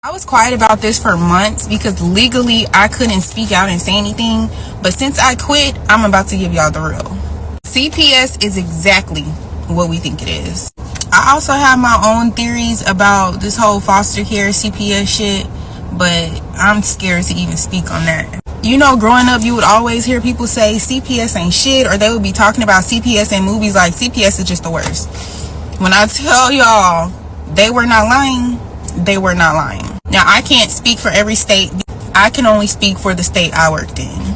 I was quiet about this for months because legally I couldn't speak out and say anything, but since I quit, I'm about to give y'all the real. CPS is exactly what we think it is. I also have my own theories about this whole foster care CPS shit, but I'm scared to even speak on that. You know, growing up, you would always hear people say CPS ain't shit, or they would be talking about CPS in movies like CPS is just the worst. When I tell y'all they were not lying, they were not lying. Now, I can't speak for every state. I can only speak for the state I worked in.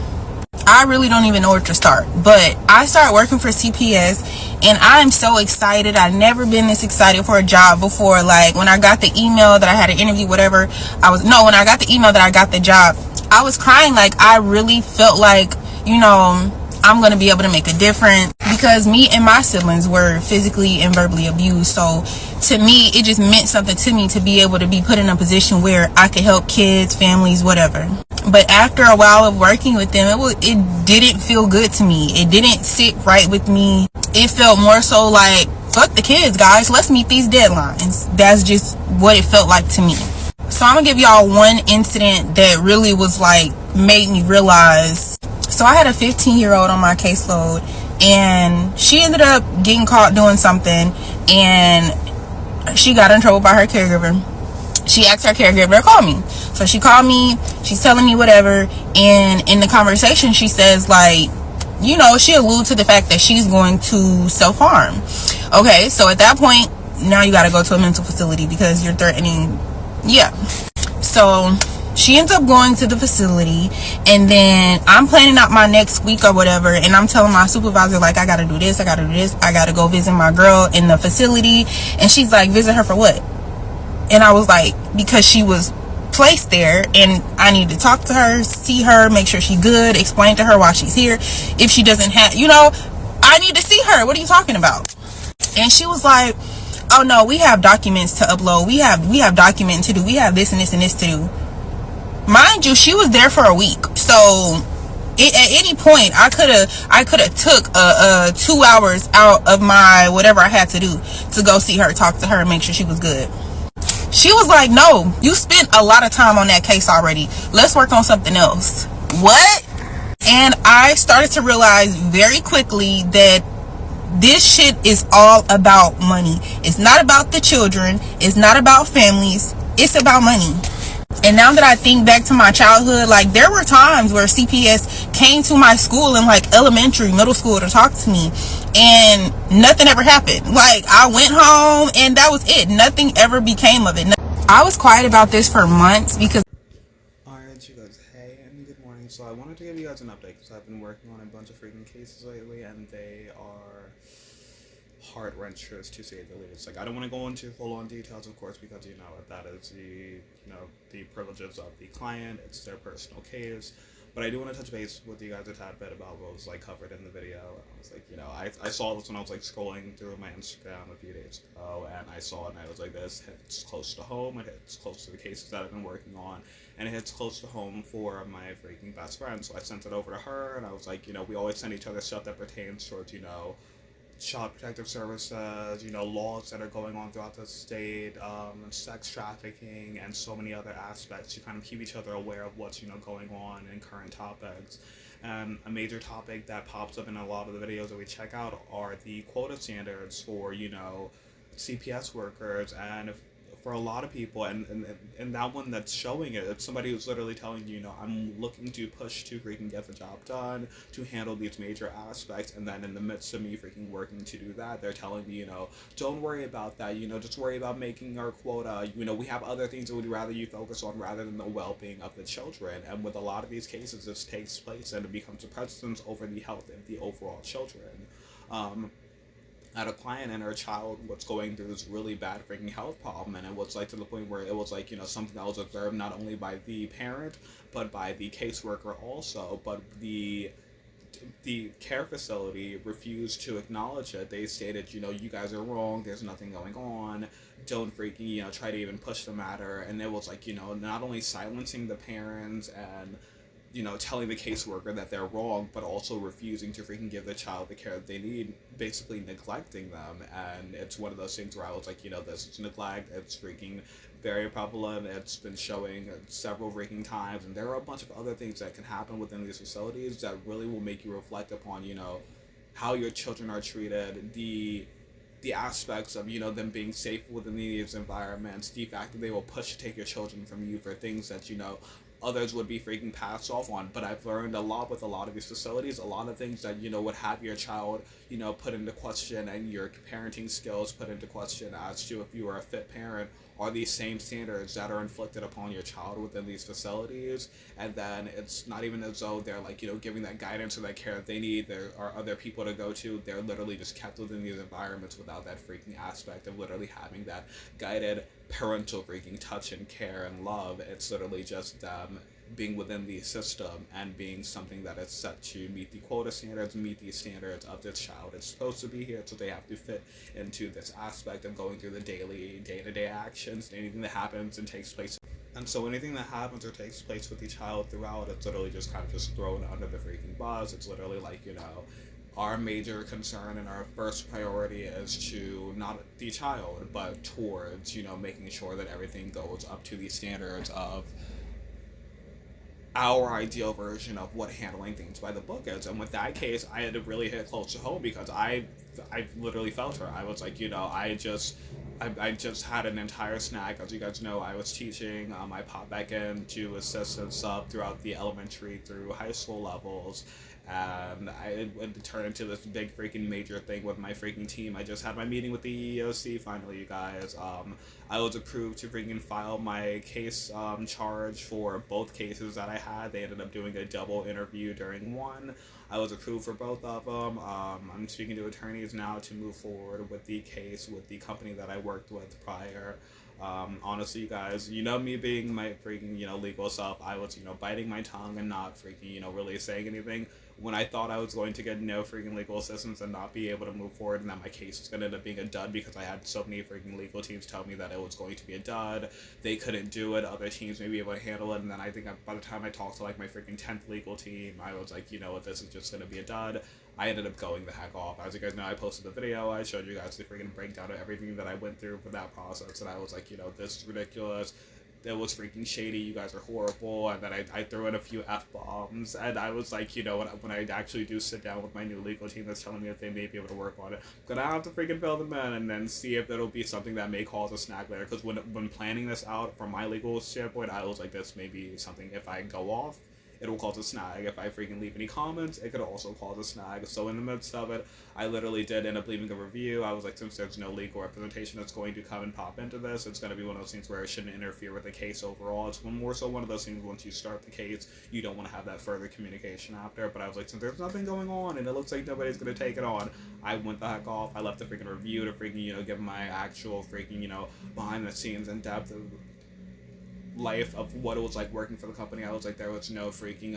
I really don't even know where to start, but I started working for CPS and I'm so excited. I've never been this excited for a job before. Like when I got the email that I had an interview, whatever, when I got the email that I got the job, I was crying. Like I really felt like, I'm going to be able to make a difference because me and my siblings were physically and verbally abused. So to me, it just meant something to me to be able to be put in a position where I could help kids, families, whatever. But after a while of working with them, it didn't feel good to me. It didn't sit right with me. It felt more so like, fuck the kids, guys. Let's meet these deadlines. That's just what it felt like to me. So I'm gonna give y'all one incident that really was like, made me realize. So I had a 15-year-old on my caseload and she ended up getting caught doing something and she got in trouble by her caregiver. She asked her caregiver to call me. So she called me, she's telling me whatever, and in the conversation she says like, she alludes to the fact that she's going to self-harm. Okay, so at that point, now you gotta go to a mental facility because you're threatening, So she ends up going to the facility, and then I'm planning out my next week or whatever, and I'm telling my supervisor, like, I gotta do this, I gotta go visit my girl in the facility. And she's like, visit her for what? And I was like, because she was placed there and I need to talk to her, see her, make sure she's good, explain to her why she's here. If she doesn't have, I need to see her. What are you talking about? And she was like, oh no, we have documents to upload, we have documents to do, we have this and this and this to do. Mind you, she was there for a week, so at any point I could have took 2 hours out of my whatever I had to do to go see her, talk to her, and make sure she was good. She was like, no, you spent a lot of time on that case already, let's work on something else. What? And I started to realize very quickly that this shit is all about money. It's not about the children, it's not about families, it's about money. And now that I think back to my childhood, like there were times where CPS came to my school in like elementary, middle school to talk to me, and nothing ever happened. Like I went home and that was it. Nothing ever became of it. I was quiet about this for months because Alright, you guys, hey and good morning. So I wanted to give you guys an update because I've been working on a bunch of freaking cases lately, and they are heart wrenchers to say the least. Like I don't want to go into full-on details, of course, because that is the privileges of the client. It's their personal case. But I do want to touch base with you guys a tad bit about what was like covered in the video. I was like, I saw this when I was like scrolling through my Instagram a few days ago, and I saw it and I was like, this hits close to home. It hits close to the cases that I've been working on, and it hits close to home for my freaking best friend. So I sent it over to her, and I was like, we always send each other stuff that pertains towards child protective services, laws that are going on throughout the state, sex trafficking, and so many other aspects to kind of keep each other aware of what's, going on in current topics. And a major topic that pops up in a lot of the videos that we check out are the quota standards for, CPS workers. And for a lot of people, and that one that's showing it, it's somebody who's literally telling you, I'm looking to push to freaking get the job done, to handle these major aspects, and then in the midst of me freaking working to do that, they're telling me, don't worry about that, just worry about making our quota, we have other things that we'd rather you focus on rather than the well-being of the children. And with a lot of these cases, this takes place and it becomes a precedence over the health of the overall children. At a client and her child was going through this really bad freaking health problem, and it was like to the point where it was like something that was observed not only by the parent but by the caseworker also, but the care facility refused to acknowledge it. They stated, you guys are wrong, there's nothing going on, don't freaking try to even push the matter. And it was like not only silencing the parents and telling the caseworker that they're wrong, but also refusing to freaking give the child the care that they need, basically neglecting them. And it's one of those things where I was like, this is neglect. It's freaking very prevalent. It's been showing several freaking times, and there are a bunch of other things that can happen within these facilities that really will make you reflect upon, how your children are treated, the aspects of them being safe within these environments, the fact that they will push to take your children from you for things that others would be freaking passed off on. But I've learned a lot with a lot of these facilities, a lot of things that would have your child put into question, and your parenting skills put into question as to if you are a fit parent, are these same standards that are inflicted upon your child within these facilities. And then it's not even as though they're like giving that guidance or that care that they need. There are other people to go to. They're literally just kept within these environments without that freaking aspect of literally having that guided parental freaking touch and care and love. It's literally just them being within the system and being something that is set to meet the quota standards, meet the standards of this child. It's supposed to be here, so they have to fit into this aspect of going through the daily, day-to-day actions, anything that happens and takes place. And so anything that happens or takes place with the child throughout, it's literally just kind of just thrown under the freaking bus. It's literally like, our major concern and our first priority is to not the child, but towards, making sure that everything goes up to the standards of our ideal version of what handling things by the book is. And with that case, I had to really hit close to home because I literally felt her. I was like, I just had an entire snack. As you guys know, I was teaching. I popped back in to assist and sub throughout the elementary through high school levels. And it would turn into this big freaking major thing with my freaking team. I just had my meeting with the EEOC finally, you guys. I was approved to freaking file my case charge for both cases that I had. They ended up doing a double interview during one. I was approved for both of them. I'm speaking to attorneys now to move forward with the case with the company that I worked with prior. Honestly, you guys, me being my freaking, legal self, I was, biting my tongue and not freaking, really saying anything when I thought I was going to get no freaking legal assistance and not be able to move forward, and that my case was going to end up being a dud because I had so many freaking legal teams tell me that it was going to be a dud. They couldn't do it. Other teams may be able to handle it. And then I think by the time I talked to like my freaking 10th legal team, I was like, what, this is just going to be a dud. I ended up going the heck off. As you guys know, I posted the video. I showed you guys the freaking breakdown of everything that I went through for that process, and I was like, this is ridiculous. It was freaking shady. You guys are horrible. And then I threw in a few F-bombs. And I was like, when I actually do sit down with my new legal team that's telling me that they may be able to work on it, I'm gonna have to freaking fill them in and then see if it'll be something that may cause a snag later. Because when planning this out from my legal standpoint, I was like, this may be something, if I go off, it'll cause a snag. If I freaking leave any comments, it could also cause a snag. So in the midst of it, I literally did end up leaving a review. I was like, since there's no legal representation that's going to come and pop into this, it's going to be one of those things where it shouldn't interfere with the case overall. It's more so one of those things, once you start the case, you don't want to have that further communication after. But I was like, since there's nothing going on and it looks like nobody's going to take it on, I went the heck off. I left the freaking review to freaking, give my actual freaking, behind the scenes in depth of life of what it was like working for the company. I was like, there was no freaking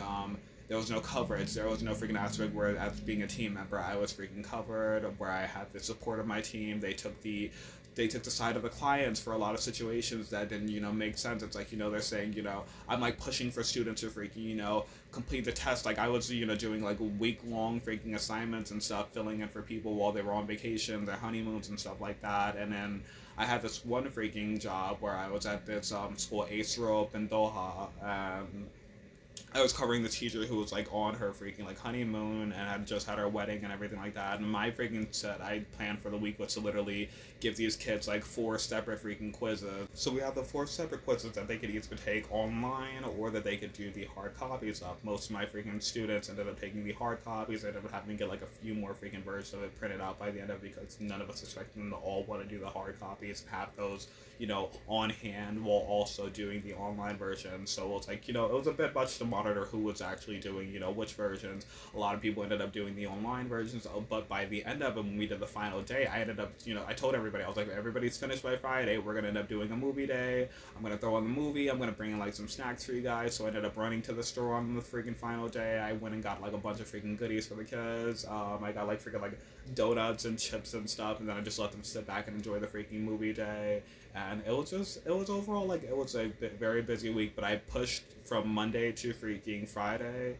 there was no coverage. There was no freaking aspect where, as being a team member, I was freaking covered, where I had the support of my team. They took the side of the clients for a lot of situations that didn't, make sense. It's like, they're saying, I'm like pushing for students to freaking, complete the test. Like I was, doing like week-long freaking assignments and stuff, filling in for people while they were on vacation, their honeymoons and stuff like that. And then I had this one freaking job where I was at this school, Ace Rope in Doha, and I was covering the teacher who was like on her freaking like honeymoon and had just had her wedding and everything like that. And my freaking set I planned for the week was to literally give these kids like 4 separate freaking quizzes. So we have the 4 separate quizzes that they could either take online or that they could do the hard copies of. Most of my freaking students ended up taking the hard copies. I ended up having to get like a few more freaking versions of it printed out by the end of it because none of us expected them to all want to do the hard copies and have those, on hand while also doing the online version. So it's like, it was a bit much to monitor who was actually doing, which versions. A lot of people ended up doing the online versions, but by the end of it, when we did the final day, I ended up, I told everybody, I was like, everybody's finished by Friday, we're going to end up doing a movie day, I'm going to throw on the movie, I'm going to bring in like some snacks for you guys. So I ended up running to the store on the freaking final day. I went and got like a bunch of freaking goodies for the kids. I got like freaking like donuts and chips and stuff, and then I just let them sit back and enjoy the freaking movie day. And it was overall like it was a very busy week, but I pushed from Monday to freaking Friday,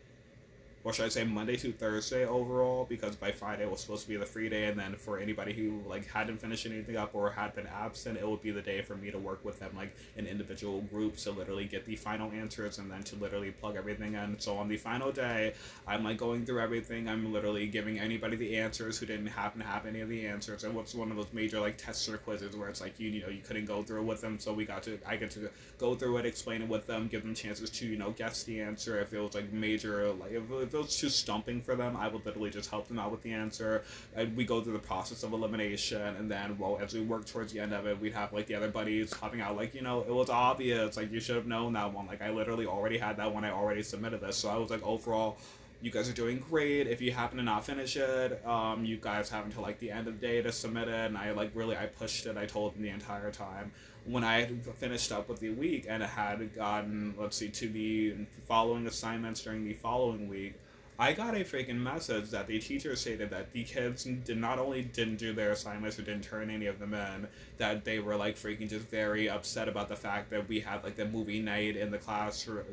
or should I say Monday to Thursday overall, because by Friday was supposed to be the free day, and then for anybody who like hadn't finished anything up or had been absent, it would be the day for me to work with them like in individual groups to literally get the final answers and then to literally plug everything in. So on the final day, I'm like going through everything. I'm literally giving anybody the answers who didn't happen to have any of the answers. And what's one of those major like tests or quizzes where it's like you know you couldn't go through with them, so I get to go through it, explain it with them, give them chances to guess the answer. If it was like major like if it was too stumping for them, I would literally just help them out with the answer. And we go through the process of elimination, and then well, as we work towards the end of it, we'd have like the other buddies popping out like it was obvious, like you should have known that one. Like I literally already had that one. I already submitted this, so I was like overall, you guys are doing great. If you happen to not finish it, you guys have until like the end of the day to submit it. And I pushed it. I told them the entire time. When I had finished up with the week and had gotten, let's see, to the following assignments during the following week, I got a freaking message that the teacher stated that the kids did not only didn't do their assignments or didn't turn any of them in, that they were like freaking just very upset about the fact that we had like the movie night in the classroom,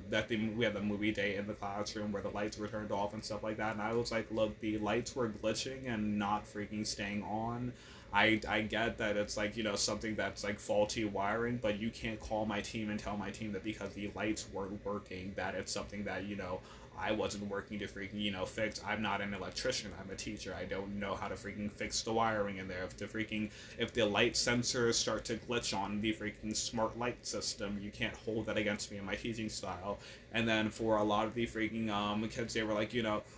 we had the movie day in the classroom where the lights were turned off and stuff like that. And I was like, look, the lights were glitching and not freaking staying on. I get that it's like something that's like faulty wiring, but you can't call my team and tell my team that because the lights weren't working that it's something that I wasn't working to freaking fix. I'm not an electrician. I'm a teacher. I don't know how to freaking fix the wiring in there. If the light sensors start to glitch on the freaking smart light system, you can't hold that against me in my teaching style. And then for a lot of the freaking kids, they were like,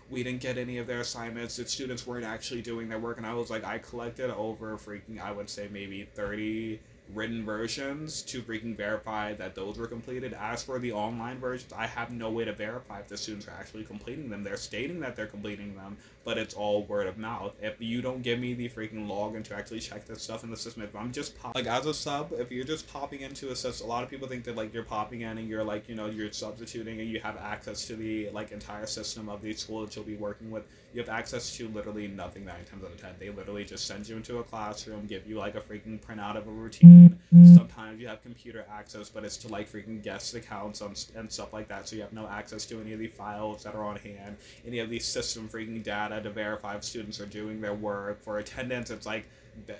we didn't get any of their assignments. The students weren't actually doing their work. And I was like, I collected over freaking, I would say maybe 30 written versions to freaking verify that those were completed. As for the online versions, I have no way to verify if the students are actually completing them. They're stating that they're completing them, but it's all word of mouth. If you don't give me the freaking login to actually check this stuff in the system, if I'm just like as a sub, if you're just popping into a system, a lot of people think that like you're popping in and you're like you're substituting and you have access to the like entire system of the school that you'll be working with. You have access to literally nothing 9 times out of 10. They literally just send you into a classroom, give you like a freaking printout of a routine. Sometimes you have computer access, but it's to like freaking guest accounts and stuff like that. So you have no access to any of the files that are on hand, any of the system freaking data to verify if students are doing their work. For attendance, it's like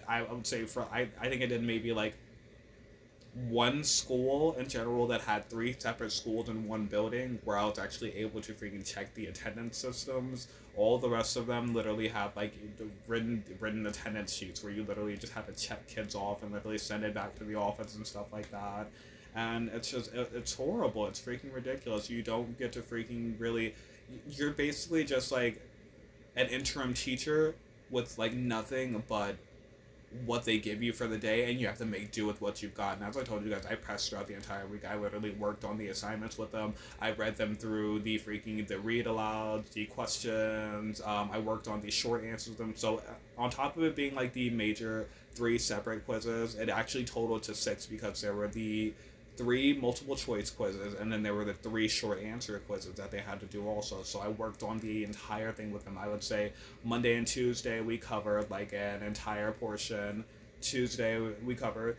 I would say I think I did maybe like one school in general that had 3 separate schools in one building where I was actually able to freaking check the attendance systems. All the rest of them literally have like written attendance sheets where you literally just have to check kids off and literally send it back to the office and stuff like that. And it's horrible. It's freaking ridiculous. You don't get to freaking really. You're basically just like an interim teacher with like nothing but what they give you for the day, and you have to make do with what you've got. And as I told you guys, I pressed throughout the entire week. I literally worked on the assignments with them. I read them through the read alouds, the questions. I worked on the short answers to them. So on top of it being like the major 3 separate quizzes, it actually totaled to 6 because there were the 3 multiple choice quizzes, and then there were the 3 short answer quizzes that they had to do also. So I worked on the entire thing with them. I would say Monday and Tuesday we covered like an entire portion. Tuesday we covered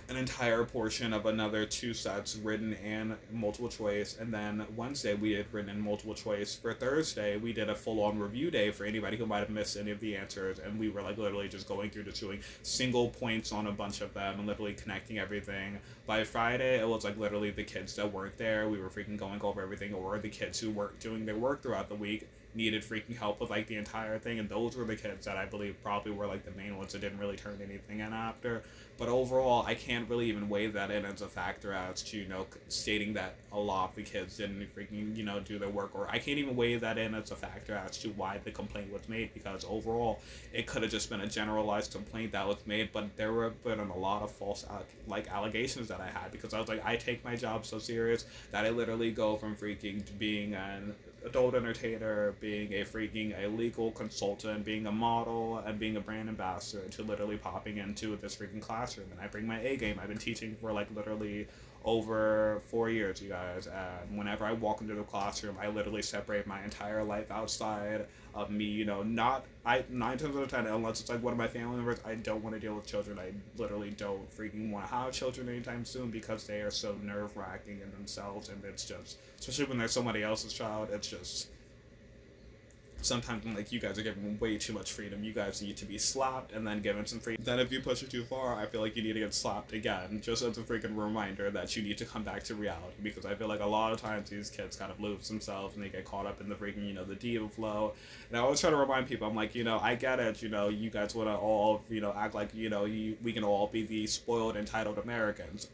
an entire portion of another 2 sets, written and multiple choice, and then Wednesday we did written and multiple choice. For Thursday we did a full-on review day for anybody who might have missed any of the answers, and we were like literally just going through, just doing single points on a bunch of them and literally connecting everything. By Friday it was like literally the kids that weren't there, we were freaking going over everything, or the kids who weren't doing their work throughout the week needed freaking help with like the entire thing, and those were the kids that I believe probably were like the main ones that didn't really turn anything in after. But overall, I can't really even weigh that in as a factor as to stating that a lot of the kids didn't freaking do their work, or I can't even weigh that in as a factor as to why the complaint was made, because overall it could have just been a generalized complaint that was made. But there were been a lot of false allegations that I had, because I was like, I take my job so serious that I literally go from freaking being an adult entertainer, being a legal consultant, being a model, and being a brand ambassador, to literally popping into this freaking classroom. And I bring my A game. I've been teaching for like literally over 4 years, you guys. And whenever I walk into the classroom, I literally separate my entire life outside of me. Not I 9 times out of 10, unless it's like one of my family members, I don't want to deal with children. I literally don't freaking want to have children anytime soon because they are so nerve wracking in themselves, and it's just, especially when they're somebody else's child, it's just sometimes I'm like, you guys are giving way too much freedom. You guys need to be slapped and then given some freedom. Then if you push it too far, I feel like you need to get slapped again, just as a freaking reminder that you need to come back to reality. Because I feel like a lot of times these kids kind of lose themselves and they get caught up in the freaking, the diva flow. And I always try to remind people, I'm like, I get it, you guys want to all, act like, we can all be the spoiled, entitled Americans.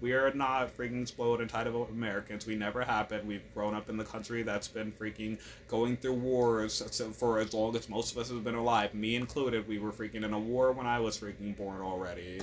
We are not freaking spoiled, entitled Americans. We never have been. We've grown up in the country that's been freaking going through wars for as long as most of us have been alive. Me included, we were freaking in a war when I was freaking born already.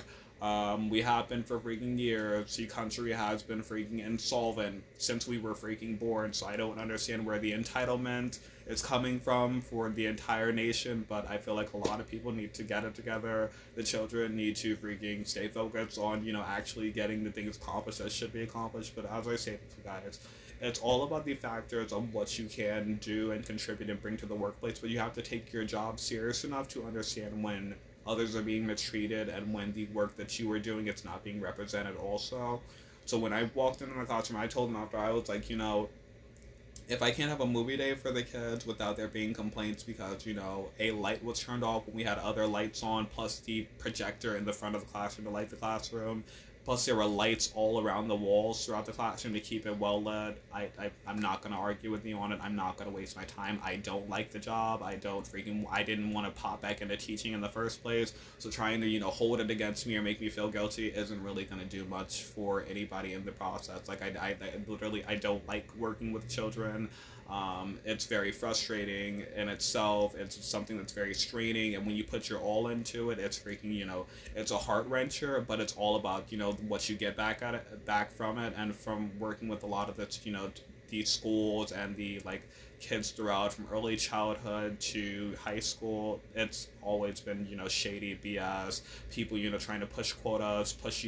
We have been for freaking years. The country has been freaking insolvent since we were freaking born, so I don't understand where the entitlement is coming from for the entire nation, but I feel like a lot of people need to get it together. The children need to freaking stay focused on, actually getting the things accomplished that should be accomplished. But as I say to you guys, it's all about the factors of what you can do and contribute and bring to the workplace, but you have to take your job serious enough to understand when others are being mistreated and when the work that you are doing is not being represented also. So when I walked into my classroom, I told them after, I was like, if I can't have a movie day for the kids without there being complaints because, a light was turned off when we had other lights on, plus the projector in the front of the classroom to light the classroom, plus there were lights all around the walls throughout the classroom to keep it well lit, I'm not going to argue with you on it. I'm not going to waste my time. I don't like the job. I didn't want to pop back into teaching in the first place, so trying to, hold it against me or make me feel guilty isn't really going to do much for anybody in the process. Like, I literally, I don't like working with children. It's very frustrating in itself. It's something that's very straining, and when you put your all into it, it's freaking, it's a heart wrencher. But it's all about, what you get back from it, and from working with a lot of this, these schools and the kids throughout from early childhood to high school. It's always been, shady BS. People, trying to push quotas, push,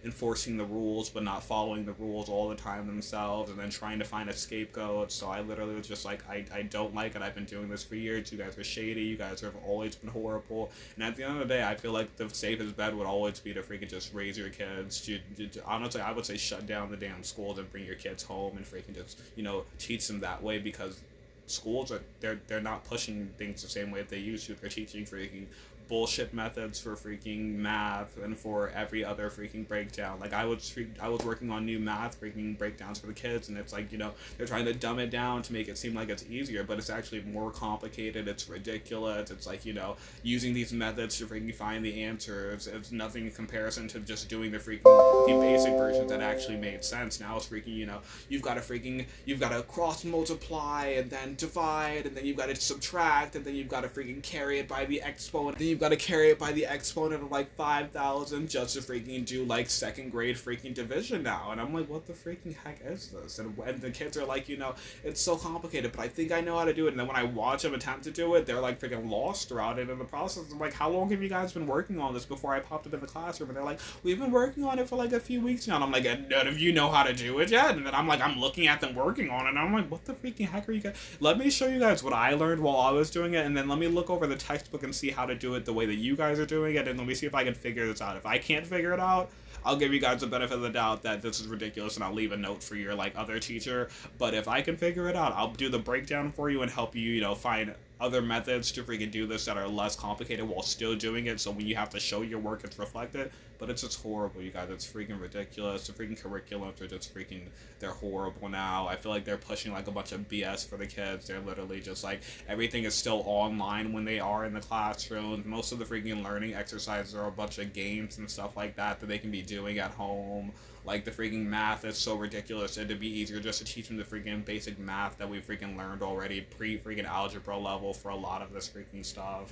enforcing the rules, but not following the rules all the time themselves, and then trying to find a scapegoat. So I literally was just like, I don't like it. I've been doing this for years. You guys are shady. You guys have always been horrible. And at the end of the day, I feel like the safest bet would always be to freaking just raise your kids. Honestly, I would say shut down the damn schools and bring your kids home and freaking just, teach them that way, because schools are they're not pushing things the same way that they used to. They're teaching freaking bullshit methods for freaking math and for every other freaking breakdown. Like I was working on new math freaking breakdowns for the kids, and it's like, they're trying to dumb it down to make it seem like it's easier, but it's actually more complicated. It's ridiculous. It's like, using these methods to freaking find the answers. It's nothing in comparison to just doing the basic versions that actually made sense. Now it's freaking, you've got to cross multiply and then divide, and then you've got to subtract, and then you've got to freaking carry it by the exponent, then you've got to carry it by the exponent of 5,000 just to freaking do second grade freaking division now. And I'm like, what the freaking heck is this? And the kids are like, it's so complicated, but I think I know how to do it. And then when I watch them attempt to do it, they're freaking lost throughout it in the process. I'm like, how long have you guys been working on this before I popped up in the classroom? And they're like, we've been working on it for a few weeks now. And I'm like, and none of you know how to do it yet? And then I'm looking at them working on it, and I'm like, what the freaking heck are you guys? Let me show you guys what I learned while I was doing it, and then let me look over the textbook and see how to do it the way that you guys are doing it, and let me see if I can figure this out. If I can't figure it out, I'll give you guys the benefit of the doubt that this is ridiculous, and I'll leave a note for your other teacher. But if I can figure it out, I'll do the breakdown for you and help you, find other methods to freaking do this that are less complicated while still doing it, so when you have to show your work, it's reflected. But it's just horrible, you guys. It's freaking ridiculous. The freaking curriculums are just freaking, they're horrible now. I feel like they're pushing a bunch of BS for the kids. They're literally just everything is still online when they are in the classroom. Most of the freaking learning exercises are a bunch of games and stuff like that they can be doing at home. The freaking math is so ridiculous. It'd be easier just to teach them the freaking basic math that we freaking learned already, pre-freaking algebra level for a lot of this freaking stuff.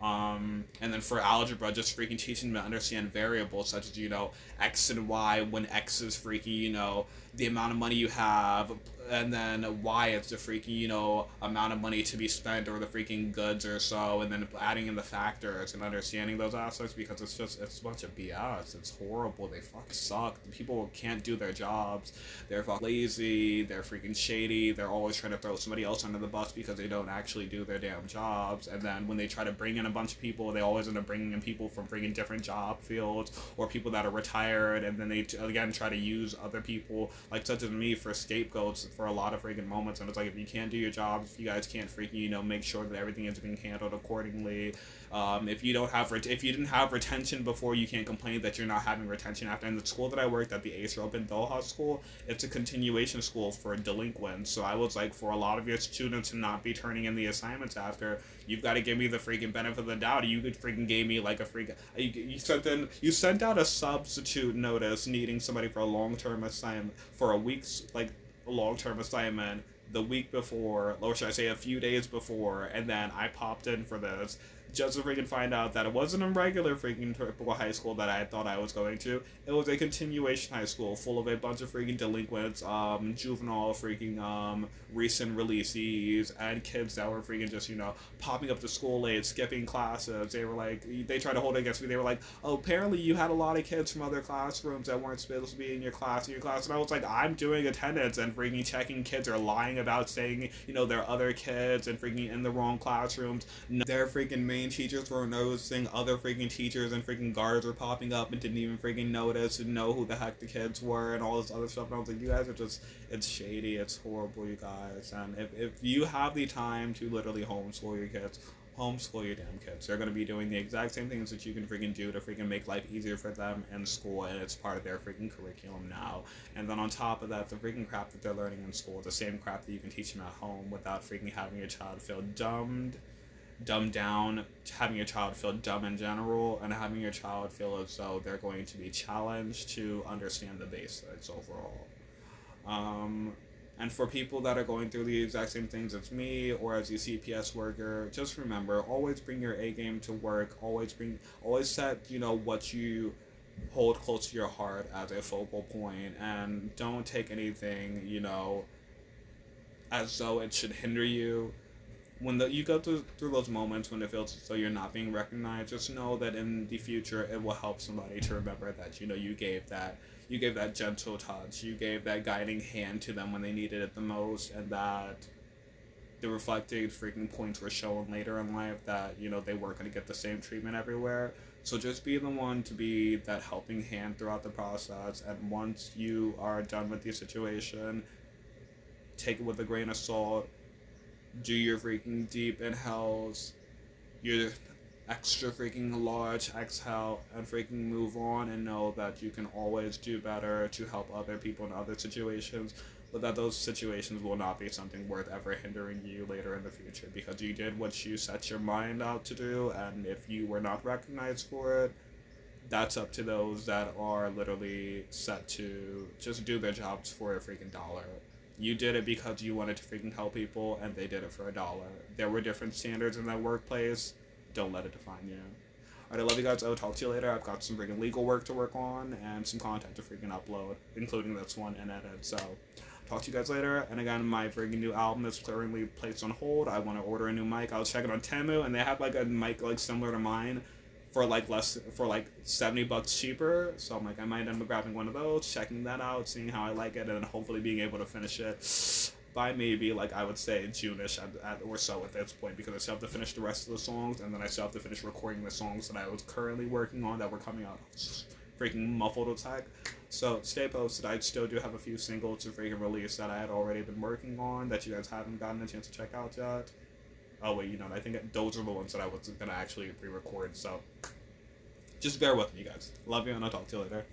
And then for algebra, just freaking teaching them to understand variables such as, X and Y, when X is freaking, the amount of money you have, and then Y is the freaking, amount of money to be spent or the freaking goods or so, and then adding in the factors and understanding those aspects, because it's a bunch of BS. It's horrible. They fucking suck. People can't do their jobs. They're fucking lazy. They're freaking shady. They're always trying to throw somebody else under the bus because they don't actually do their damn jobs. And then when they try to bring in a bunch of people, they always end up bringing in people from freaking different job fields or people that are retired, and then they again try to use other people like such as me for scapegoats for a lot of freaking moments. And it's like, if you can't do your jobs, if you guys can't freaking make sure that everything is being handled accordingly, if you didn't have retention before, you can't complain that you're not having retention after. And the school that I worked at, the Ace Open Doha School, it's a continuation school for delinquents. So I was like, for a lot of your students to not be turning in the assignments after, you've got to give me the freaking benefit of the doubt. You could freaking gave me like a freaking you sent out a substitute notice needing somebody for a long-term assignment for a week's like long-term assignment the week before, or should I say a few days before, and then I popped in for this just to freaking find out that it wasn't a regular freaking typical high school that I thought I was going to. It was a continuation high school full of a bunch of freaking delinquents, juvenile freaking recent releasees, and kids that were freaking just, popping up to school late, skipping classes. They were like, they tried to hold it against me. They were like, oh, apparently you had a lot of kids from other classrooms that weren't supposed to be in your class. And I was like, I'm doing attendance and freaking checking kids are lying about saying, there are other kids and freaking in the wrong classrooms. Their freaking main teachers were noticing other freaking teachers, and freaking guards were popping up and didn't even freaking notice and know who the heck the kids were and all this other stuff. And I was like, you guys are just, it's shady, it's horrible, you guys. And if you have the time to literally homeschool your kids, homeschool your damn kids. They're going to be doing the exact same things that you can freaking do to freaking make life easier for them in school, and it's part of their freaking curriculum now. And then on top of that, the freaking crap that they're learning in school, the same crap that you can teach them at home without freaking having your child feel dumbed down, having your child feel dumb in general, and having your child feel as though they're going to be challenged to understand the basics overall. And for people that are going through the exact same things as me, or as a CPS worker, just remember, always bring your A game to work. Always set, what you hold close to your heart as a focal point, and don't take anything, as though it should hinder you. When you go through those moments when it feels as though you're not being recognized, just know that in the future it will help somebody to remember that you gave that gentle touch, you gave that guiding hand to them when they needed it the most, and that the reflected freaking points were shown later in life that they weren't going to get the same treatment everywhere. So just be the one to be that helping hand throughout the process, and once you are done with the situation, take it with a grain of salt. Do your freaking deep inhales, your extra freaking large exhale, and freaking move on, and know that you can always do better to help other people in other situations, but that those situations will not be something worth ever hindering you later in the future, because you did what you set your mind out to do. And if you were not recognized for it, that's up to those that are literally set to just do their jobs for a freaking dollar. You did it because you wanted to freaking help people, and they did it for $1. There were different standards in that workplace. Don't let it define you. Alright, I love you guys. I will talk to you later. I've got some freaking legal work to work on and some content to freaking upload, including this one, and edit. So, talk to you guys later. And again, my freaking new album is currently placed on hold. I want to order a new mic. I was checking on Temu, and they have like a mic like similar to mine for like $70 cheaper. So I'm like, I might end up grabbing one of those, checking that out, seeing how I like it, and then hopefully being able to finish it by maybe, like, I would say June-ish or so at this point, because I still have to finish the rest of the songs, and then I still have to finish recording the songs that I was currently working on that were coming out freaking muffled attack. So stay posted. I still do have a few singles to freaking release that I had already been working on that you guys haven't gotten a chance to check out yet. Oh wait, I think those are the ones that I was gonna actually pre-record, so just bear with me, guys. Love you, and I'll talk to you later.